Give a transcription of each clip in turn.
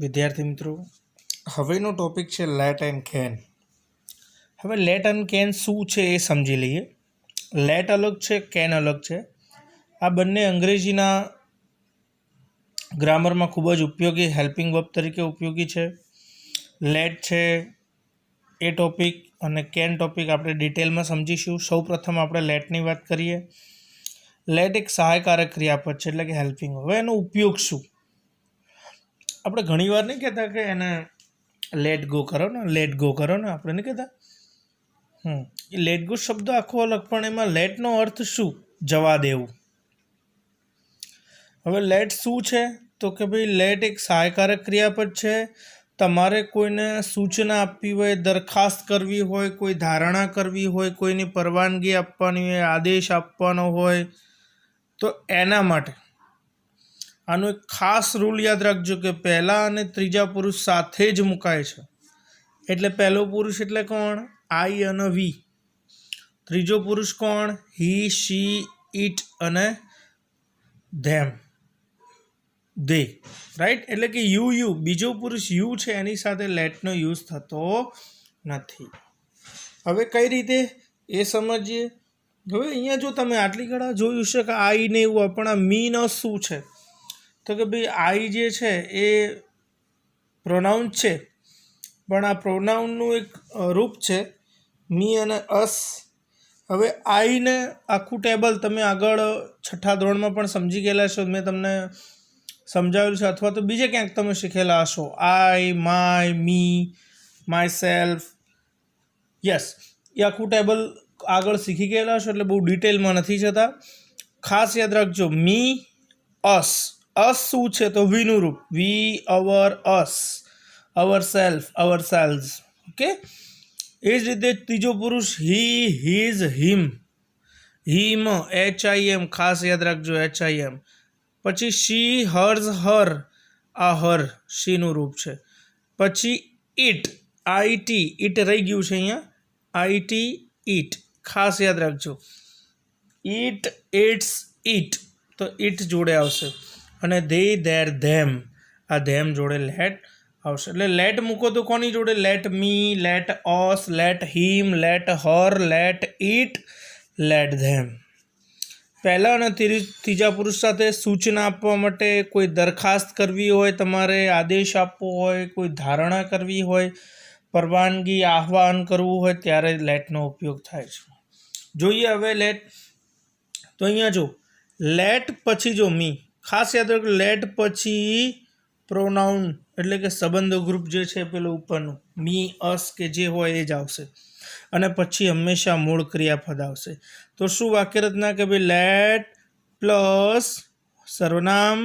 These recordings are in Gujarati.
વિદ્યાર્થી મિત્રો, હવેનો ટોપિક છે લેટ એન્ડ કેન. હવે લેટ એન્ડ કેન શું છે એ સમજી લઈએ. લેટ અલગ છે, કેન અલગ છે. આ બંને અંગ્રેજીના ગ્રામરમાં ખૂબ જ ઉપયોગી હેલ્પિંગ વર્બ તરીકે ઉપયોગી છે. લેટ છે એ ટોપિક અને કેન ટોપિક આપણે ડિટેલમાં સમજીશું. સૌ પ્રથમ આપણે લેટની વાત કરીએ. લેટ એક સહાયકારક ક્રિયાપદ છે, એટલે કે હેલ્પિંગ. હવે એનો ઉપયોગ શું? આપણે ઘણી વાર નહીં કહેતા કે એને લેટ ગો કરો ને, લેટ ગો કરો ને, આપણે નહીં કહેતા. એ લેટ ગો શબ્દ આખો અલગ, પણ એમાં લેટનો અર્થ શું? જવા દેવું. હવે લેટ શું છે? તો કે ભાઈ લેટ એક સહાયકારક ક્રિયાપદ છે. તમારે કોઈને સૂચના આપવી હોય, દરખાસ્ત કરવી હોય, કોઈ ધારણા કરવી હોય, કોઈની પરવાનગી આપવાની હોય, આદેશ આપવાનો હોય, તો એના માટે આનો એક ખાસ રૂલ યાદ રાખજો કે પહેલા અને ત્રીજા પુરુષ સાથે જ મુકાય છે. એટલે પહેલો પુરુષ એટલે કોણ? આઈ અને વી. ત્રીજો પુરુષ કોણ? હી, શી, ઇટ અને ધેમ, દે. રાઈટ? એટલે કે યુ. બીજો પુરુષ યુ છે, એની સાથે લેટનો યુઝ થતો નથી. હવે કઈ રીતે એ સમજીએ. હવે અહીંયા જો તમે આટલી ઘણા જોયું છે કે આઈ ને એવું, પણ આ મી ન શું છે? તો કે ભાઈ આઈ જે છે એ પ્રોનાઉન છે, પણ આ પ્રોનાઉનનું એક રૂપ છે મી અને અસ. હવે આઈને આખું ટેબલ તમે આગળ છઠ્ઠા ધોરણમાં પણ સમજી ગયેલા છો, મેં તમને સમજાવેલું છે, અથવા તો બીજે ક્યાંક તમે શીખેલા હશો. I, my, me, myself. Yes, એ આખું ટેબલ આગળ શીખી ગયેલા છો, એટલે બહુ ડિટેલમાં નથી જતા. ખાસ યાદ રાખજો, મી, અસ. અસ શું છે? તો વીનું રૂપ. We, our, us, ourself, ourselves. Okay. એ જ રીતે ત્રીજો પુરુષ હી, હિઝ, હિમ. હિમ, HIM, ખાસ યાદ રાખજો, HIM. પછી શી, હર્સ, હર. આ હર શીનું રૂપ છે. પછી ઇટ, IT, ઇટ રહી ગયું છે અહીંયા, IT, ઇટ. ખાસ યાદ રાખજો, ઇટ, ઇટ્સ, ઇટ. તો ઇટ જોડે આવશે. અને ધે, ધેર, ધેમ. આ ધેમ જોડે લેટ આવશે. એટલે લેટ મૂકો તો કોની જોડે? Let me, let us, let him, let her, let it, let them. પહેલા અને ત્રીજા પુરુષ સાથે સૂચના આપવા માટે, કોઈ દરખાસ્ત કરવી હોય, તમારે આદેશ આપવો હોય, કોઈ ધારણા કરવી હોય, પરવાનગી, આહ્વાન કરવું હોય, ત્યારે લેટનો ઉપયોગ થાય છે. જોઈએ હવે લેટ. તો અહીંયા જો લેટ પછી જો મી. ખાસ યાદ રાખો, લેટ પછી પ્રોનાઉન એટલે કે સંબંધો ગ્રુપ જે છે પેલું ઉપરનું મી, અસ કે જે હોય એ જ આવશે. અને પછી હંમેશા મૂળ ક્રિયાપદ આવશે. તો શું વાક્યરચના? કે ભાઈ લેટ પ્લસ સર્વનામ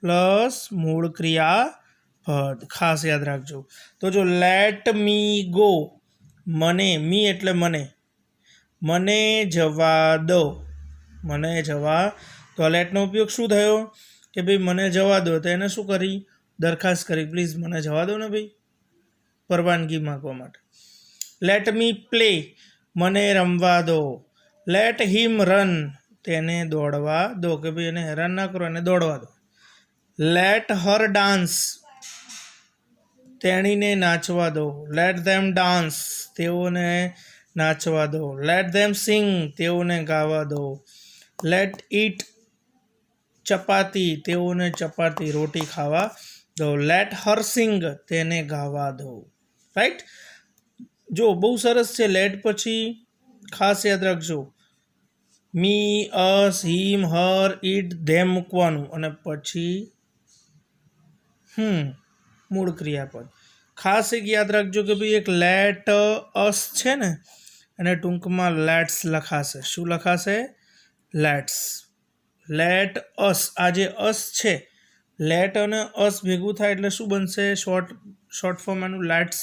પ્લસ મૂળ ક્રિયાપદ. ખાસ યાદ રાખજો. તો જો લેટ મી ગો, મને, મી એટલે મને, મને જવા દો, મને જવા. તો લેટનો ઉપયોગ શું થયો? કે ભાઈ મને જવા દો. તો એને શું કરી? દરખાસ્ત કરી, પ્લીઝ મને જવા દો ને ભાઈ, પરવાનગી માગવા માટે. લેટ મી પ્લે, મને રમવા દો. લેટ હિમ રન, તેને દોડવા દો, કે ભાઈ એને હેરાન ના કરો, એને દોડવા દો. લેટ હર ડાન્સ, તેણીને નાચવા દો. લેટ ધેમ ડાન્સ, તેઓને નાચવા દો. લેટ ધેમ સિંગ, તેઓને ગાવા દો. લેટ ઇટ ચપાતી, તેઓને ચપાતી રોટી ખાવા દો. લેટ હર સિંગ, તેને ગાવા દો. રાઈટ? જો બહુ સરસ છે. લેટ પછી ખાસ યાદ રાખજો, મી, અસ, હિમ, હર, ઇટ, ધેમ મૂકવાનું, અને પછી મૂળ ક્રિયાપદ. ખાસ એક યાદ રાખજો કે ભાઈ એક લેટ અસ છે ને, એને ટૂંકમાં લેટ્સ લખાશે. શું લખાશે? લેટ્સ. Let us. આ જે અસ છે, લેટ અને અસ ભેગું થાય એટલે શું બનશે? શોર્ટ ફોર્મ એનું લેટ્સ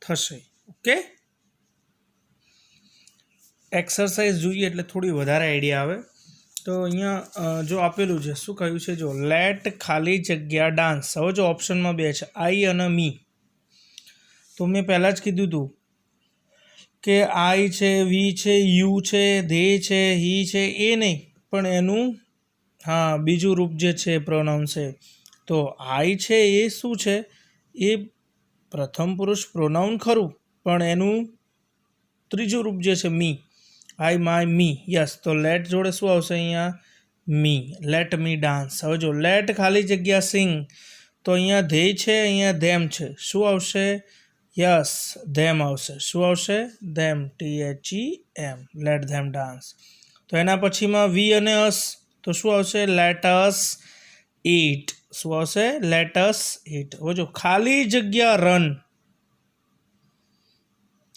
થશે. ઓકે. એક્સરસાઇઝ જોઈએ એટલે થોડી વધારે આઈડિયા આવે. તો અહીંયા જો આપેલું છે, શું કહ્યું છે? જો લેટ ખાલી જગ્યા ડાન્સ. હવે જો ઓપ્શનમાં બે છે, આઈ અને મી. તો મેં પહેલાં જ કીધું હતું કે આઈ છે, વી છે, યુ છે, ધે છે, હી છે, એ નહીં, પણ એનું બીજું રૂપ જે છે પ્રોનાઉન છે. તો આઈ છે એ શું છે? એ પ્રથમ પુરુષ પ્રોનાઉન ખરું, પણ એનું ત્રીજું રૂપ જે છે me, I my me. Yes, તો લેટ જોડે શું આવશે અહીંયા? મી. Let me dance. હવે જો લેટ ખાલી જગ્યા સિંગ, તો અહીંયા ધેય છે, અહીંયા ધેમ છે. શું આવશે? યસ, ધેમ આવશે. શું આવશે? ધેમ. THEM. લેટ ધેમ ડાન્સ. તો એના પછીમાં વી અને અસ, તો શું આવશે? લેટ અસ ઈટ. શું આવશે? લેટ અસ ઈટ. હવે જો ખાલી જગ્યા રન.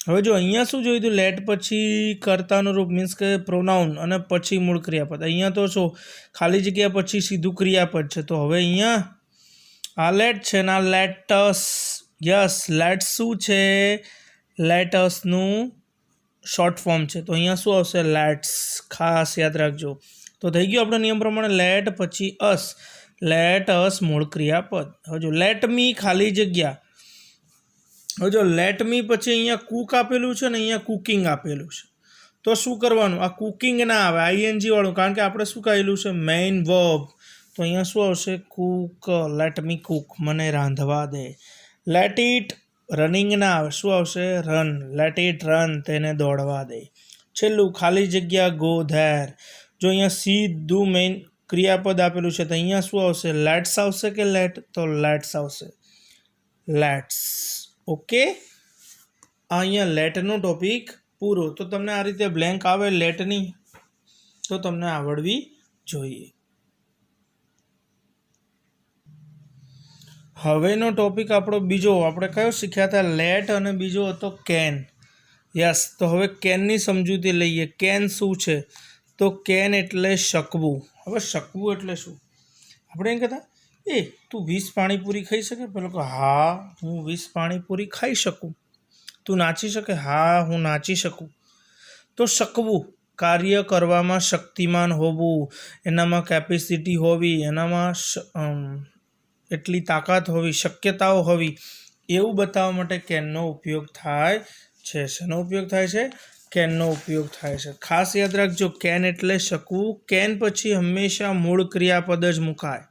હવે જો અહીંયા શું જોયું હતું? લેટ પછી કર્તાનું રૂપ મીન્સ કે પ્રોનાઉન અને પછી મૂળ ક્રિયાપદ. અહીંયા તો શું ખાલી જગ્યા પછી સીધું ક્રિયાપદ છે. તો હવે અહીંયા આ લેટ છે ને આ લેટસ. યસ, લેટ શું છે? લેટસનું શોર્ટ ફોર્મ છે. તો અહીંયા શું આવશે? લેટ્સ. ખાસ યાદ રાખજો. તો થઈ ગયું આપણો નિયમ પ્રમાણે લેટ પછી અસ. લેટ અસ મૂળ ક્રિયાપદ. હવે જો લેટ મી ખાલી જગ્યા. હવે જો લેટ મી પછી અહીંયા કુક આપેલું છે ને અહીંયા કુકિંગ આપેલું છે. તો શું કરવાનું? આ કુકિંગ ના આવે, ING વાળું, કારણ કે આપણે શું કહેલું છે? Main verb. તો અહીંયા શું આવશે? કુક. Let me Cook. મને રાંધવા દે. લેટ ઇટ રનિંગ ના આવે. શું આવશે? રન. Let it run. તેને દોડવા દે. છેલ્લું ખાલી જગ્યા ગો ધેર. જો અહીંયા સીધું મેઇન ક્રિયાપદ આપેલું છે તો અહીંયા શું આવશે? લેટ્સ આવશે કે લેટ? તો લેટ્સ આવશે. લેટ્સ. ઓકે, અહીંયા લેટનો ટોપિક પૂરો. તો તમને આ રીતે બ્લેન્ક આવે લેટની, તો તમને આવડવી જોઈએ. હવેનો ટોપિક આપણો બીજો, આપણે કયો શીખ્યા હતા? લેટ, અને બીજો હતો કેન. યસ, તો હવે કેનની સમજૂતી લઈએ. કેન શું છે? તો કેન એટલે શકવું. હવે શકવું એટલે શું? આપણે એમ કહેતા તું 20 પાણીપુરી ખાઈ શકે? પેલો કે હા હું 20 પાણીપુરી ખાઈ શકું. તું નાચી શકે? હા હું નાચી શકું. તો શકવું, કાર્ય કરવામાં શક્તિમાન હોવું, એનામાં કેપેસિટી હોવી, એનામાં એટલી તાકાત હોવી, શક્યતાઓ હોવી, એવું બતાવવા માટે કેનનો ઉપયોગ થાય છે. શેનો ઉપયોગ થાય છે? કેનનો ઉપયોગ થાય છે. ખાસ યાદ રાખજો, કેન એટલે શકવું. કેન પછી હંમેશા મૂળ ક્રિયાપદ જ મુકાય.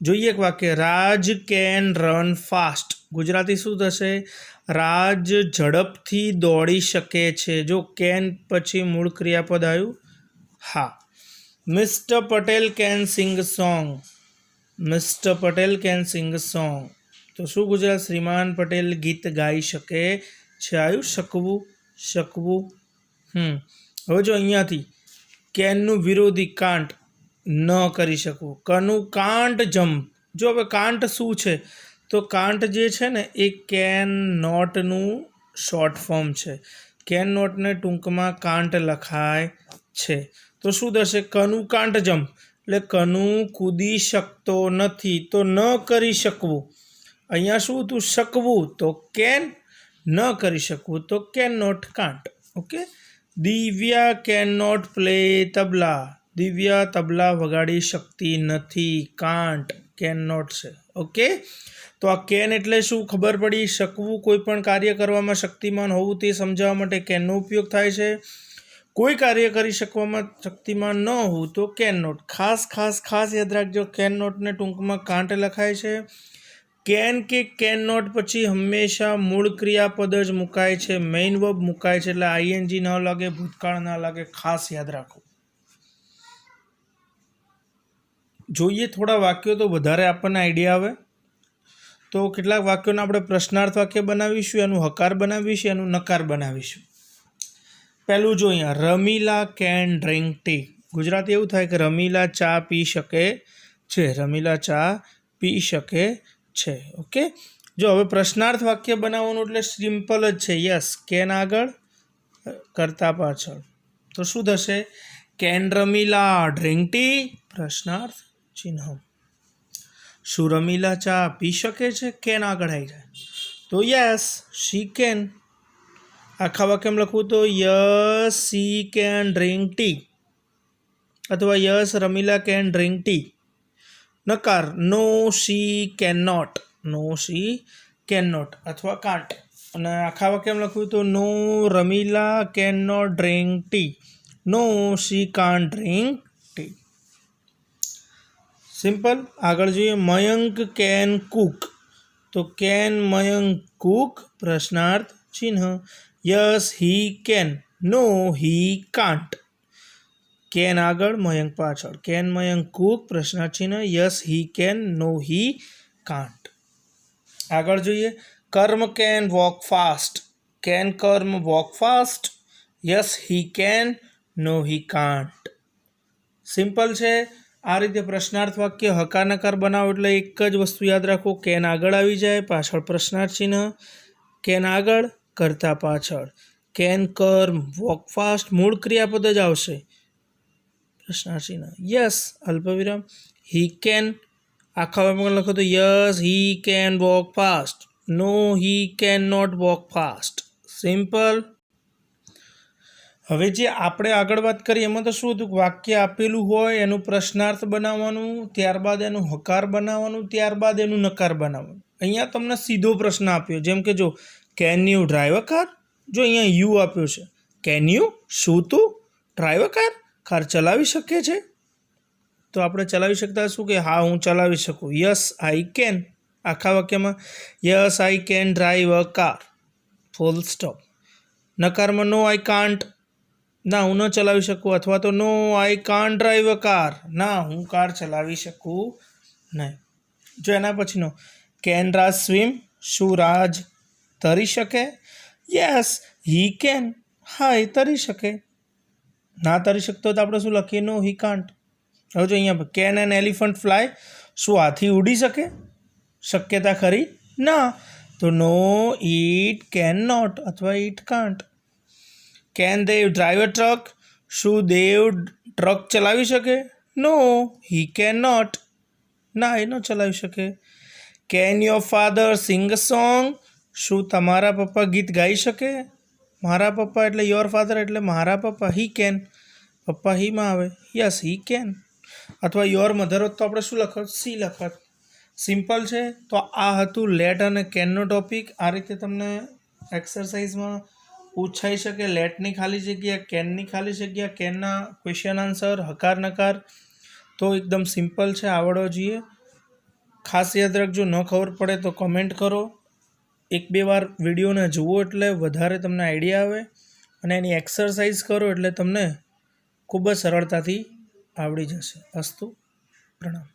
જોઈએ એક વાક્ય, રાજ કેન રન ફાસ્ટ. ગુજરાતી શું થશે? રાજ ઝડપથી દોડી શકે છે. જો કેન પછી મૂળ ક્રિયાપદ આવ્યું. હા. Mister Patel can sing song. Mister Patel can sing song. તો શું ગુજરાત? શ્રીમાન પટેલ ગીત ગાઈ શકે છે. આવ્યું શકવું. શકવું. હવે જો અહીંયાથી કેનનું વિરોધી કાંટ, ન કરી શકવું. કનું કાંટ જમ્પ. જો હવે કાંટ શું છે? તો કાંટ જે છે ને એ કેન નોટનું શોર્ટ ફોર્મ છે. કેન નોટને ટૂંકમાં કાંટ લખાય છે. તો શું થશે? કનું કાંટ જમ્પ એટલે કનું કૂદી શકતો નથી. તો ન કરી શકવું. અહીંયા શું હતું? શકવું. તો કેન. ન કરી શકવું તો can not can't. Okay. Divya can not play tabla. Divya tabla વગાડી શકતી નથી. કાંટ. કેન નોટ છે. ઓકે. તો આ કેન એટલે શું ખબર પડી? શકવું, કોઈ પણ કાર્ય કરવામાં શક્તિમાન હોવું તે સમજાવવા માટે કેનનો ઉપયોગ થાય છે. કોઈ કાર્ય કરી શકવામાં શક્તિમાન ન હોવું તો કેન નોટ. ખાસ યાદ રાખજો, કેન નોટને ટૂંકમાં કાંટ લખાય છે. કેન કે કેન નોટ પછી હંમેશા મૂળ ક્રિયાપદ જ મુકાય છે, મેઇન વર્બ મુકાય છે. એટલે ING ન લાગે, ભૂતકાળ ના લાગે. ખાસ યાદ રાખો. જોઈએ થોડા વાક્યો તો વધારે આપણને આઈડિયા આવે. તો કેટલાક વાક્યોને આપણે પ્રશ્નાર્થ વાક્ય બનાવીશું, એનું હકાર બનાવીશું, એનું નકાર બનાવીશું. પહેલું જો અહીંયા, Ramila can drink T. Gujarati એવું થાય કે રમીલા ચા પી શકે છે. રમીલા ચા પી શકે છે. ઓકે. જો હવે પ્રશ્નાર્થ વાક્ય બનાવવાનું એટલે સિમ્પલ જ છે. યસ, કેન આગળ, કરતા પાછળ. તો શું થશે? Can Ramila drink tea? પ્રશ્નાર્થ ચિહ્ન. શું રમીલા ચા પી શકે છે? કેન આગળ આવી જાય. તો યસ, શી કેન. આખા વાક્યમાં લખવું તો yes she can drink tea, અથવા yes Ramila can drink tea. નકાર, no she can not. No she can not અથવા કાંટ. અને આખા વાક્યમાં લખવું તો no Ramila can not drink tea. No she can't drink tea. Simple. આગળ જોઈએ, મયંક કેન કુક. તો કેન મયંક કુક પ્રશ્નાર્થ ચિહ્ન. Yes he can, no he can't. Can આગળ, મયંક પાછળ. કેન મયંક કુક પ્રશ્નાર્થ ચિહ્ન. Yes he can, no he can't. આગળ જોઈએ, Karma can walk fast. Can Karma walk fast. Yes he can, no he can't. Simple છે. આ રીતે પ્રશ્નાર્થ વાક્ય હકાર નકાર બનાવો એટલે એક જ વસ્તુ યાદ રાખો, કેન આગળ આવી જાય, પાછળ પ્રશ્નાર્થ ચિહ્ન. કેન આગળ, કરતા પાછળ. કેન કર્મ વોક ફાસ્ટ, મૂળ ક્રિયાપદ જ આવશે, પ્રશ્નાર્થ ચિહ્ન. યસ અલ્પવિરામ. હી કેન આખા વાક્યમાં લખો તો yes he can walk fast, no he can not walk fast. Simple. હવે જે આપણે આગળ વાત કરી એમાં તો શું હતું, વાક્ય આપેલું હોય એનું પ્રશ્નાર્થ બનાવવાનું, ત્યારબાદ એનું હકાર બનાવવાનું, ત્યારબાદ એનું નકાર બનાવવાનું. અહીંયા તમને સીધો પ્રશ્ન આપ્યો, જેમ કે જો can you drive a car. જો અહીંયા યુ આપ્યો છે, કેન યુ, શું તું ડ્રાઈવ અ કાર, કાર ચલાવી શકે છે? તો આપણે ચલાવી શકતા શું કે હા હું ચલાવી શકું. યસ આઈ કેન, આખા વાક્યમાં yes I can drive a car, full stop. નકારમાં નો આઈ કાન્ટ, ના હું ન ચલાવી શકું, અથવા તો no I can't drive a car, ના હું કાર ચલાવી શકું નહીં. જો એના પછીનો કેન રાજ સ્વિમ, શું રાજ તરી શકે? યસ હી કેન, હા એ તરી શકે. ના તરી શકતો તો આપણે શું લખીએ, નો હી કાન્ટ. હવે જો અહીંયા કેન એન એલિફન્ટ ફ્લાય, શું હાથી ઉડી શકે? શક્યતા ખરી? ના. તો નો ઇટ કેન નોટ અથવા it can't. Can Dev drive a truck, શું દેવ ટ્રક ચલાવી શકે? નો હી કેન નોટ, ના એ ન ચલાવી શકે. Can your father sing a song, શું તમારા પપ્પા ગીત ગાઈ શકે? મારા પપ્પા એટલે યોર ફાધર એટલે મારા પપ્પા. હી કેન, પપ્પા હીમાં આવે, યસ હી કેન. અથવા યોર મધર હોત તો આપણે શું લખત, સી લખત. સિમ્પલ છે. તો આ હતું લેટ અને કેનનો ટોપિક. આ રીતે તમને એક્સરસાઇઝમાં પૂછાઈ શકે, લેટની ખાલી જગ્યા, કેનની ખાલી જગ્યા, કેનના ક્વેશ્ચન આન્સર, હકાર નકાર. તો એકદમ સિમ્પલ છે, આવડવો જોઈએ. ખાસ યાદ રાખજો, ન ખબર પડે તો કમેન્ટ કરો. એક બે વાર વિડીયોને જુઓ એટલે વધારે તમને આઈડિયા આવે, અને એની એક્સરસાઇઝ કરો એટલે તમને ખૂબ જ સરળતાથી આવડી જશે. અસ્તુ, પ્રણામ.